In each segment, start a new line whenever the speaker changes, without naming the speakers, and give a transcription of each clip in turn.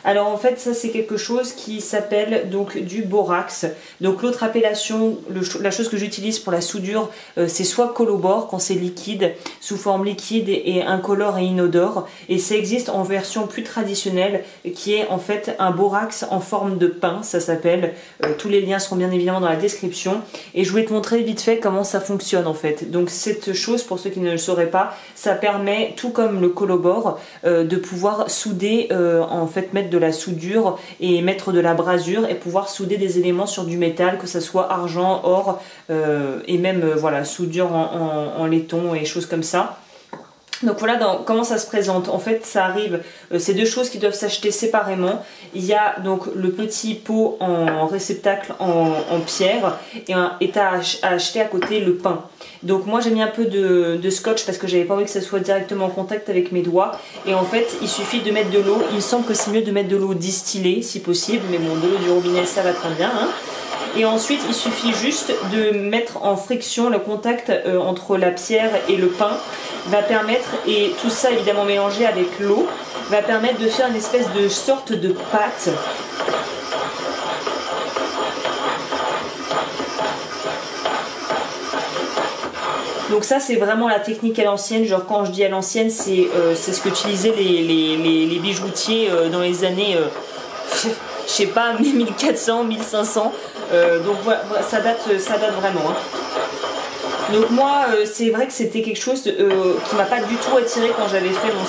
Alors en fait ça c'est quelque chose qui s'appelle donc du borax. Donc l'autre appellation, la chose que j'utilise pour la soudure, c'est soit collabore quand c'est liquide, sous forme liquide et incolore et inodore. Et ça existe en version plus traditionnelle qui est en fait un borax en forme de pain, ça s'appelle. Tous les liens seront bien évidemment dans la description. Et je voulais te montrer vite fait comment ça fonctionne en fait. Donc cette chose, pour ceux qui ne le sauraient pas, ça permet, tout comme le collabore, de pouvoir souder, en fait mettre de la soudure et mettre de la brasure et pouvoir souder des éléments sur du métal, que ce soit argent, or et même voilà, soudure en laiton et choses comme ça. Donc voilà comment ça se présente. En fait ça arrive, c'est deux choses qui doivent s'acheter séparément. Il y a donc le petit pot en réceptacle en pierre et tu as à acheter à côté le pain. Donc moi j'ai mis un peu de scotch parce que j'avais pas envie que ça soit directement en contact avec mes doigts. Et en fait il suffit de mettre de l'eau. Il me semble que c'est mieux de mettre de l'eau distillée si possible, mais bon, de l'eau du robinet ça va très bien hein. Et ensuite il suffit juste de mettre en friction le contact entre la pierre et le pain va permettre, et tout ça évidemment mélangé avec l'eau, va permettre de faire une espèce de sorte de pâte. Donc ça c'est vraiment la technique à l'ancienne, genre quand je dis à l'ancienne c'est ce qu'utilisaient les bijoutiers dans les années, je sais pas, 1400, 1500, donc voilà, ça date vraiment. Hein. Donc moi c'est vrai que c'était quelque chose qui m'a pas du tout attiré quand j'avais fait mon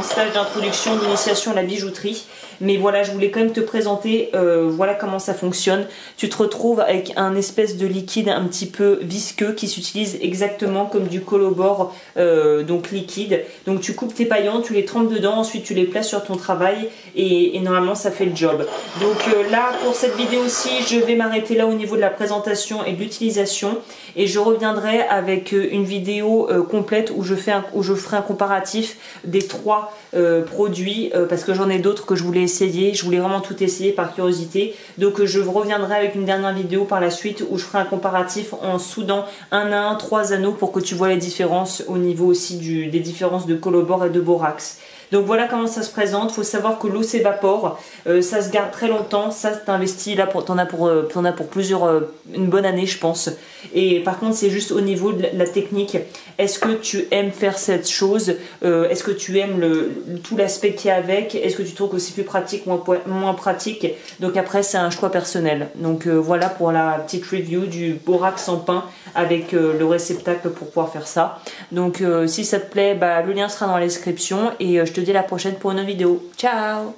stage, d'introduction, d'initiation à la bijouterie. Mais voilà, je voulais quand même te présenter voilà comment ça fonctionne. Tu te retrouves avec un espèce de liquide un petit peu visqueux qui s'utilise exactement comme du collabore donc liquide. Donc tu coupes tes paillons, tu les trempes dedans, ensuite tu les places sur ton travail et normalement ça fait le job. Donc là pour cette vidéo-ci je vais m'arrêter là au niveau de la présentation et de l'utilisation. Et je reviendrai avec une vidéo complète où je ferai un comparatif des trois produits parce que j'en ai d'autres que je voulais essayer. Je voulais vraiment tout essayer par curiosité. Donc je reviendrai avec une dernière vidéo par la suite où je ferai un comparatif en soudant un à un 3 anneaux pour que tu vois les différences au niveau aussi des différences de collabore et de borax. Donc voilà comment ça se présente. Il faut savoir que l'eau s'évapore, ça se garde très longtemps. Ça t'investis là, t'en as pour une bonne année je pense. Et par contre c'est juste au niveau de la technique. Est-ce que tu aimes faire cette chose? Est-ce que tu aimes tout l'aspect qu'il y a avec? Est-ce que tu trouves que c'est plus pratique, moins pratique? Donc après c'est un choix personnel. Donc voilà pour la petite review du borax en pain avec le réceptacle pour pouvoir faire ça. Donc si ça te plaît, bah, le lien sera dans la description et je te dis à la prochaine pour une autre vidéo. Ciao!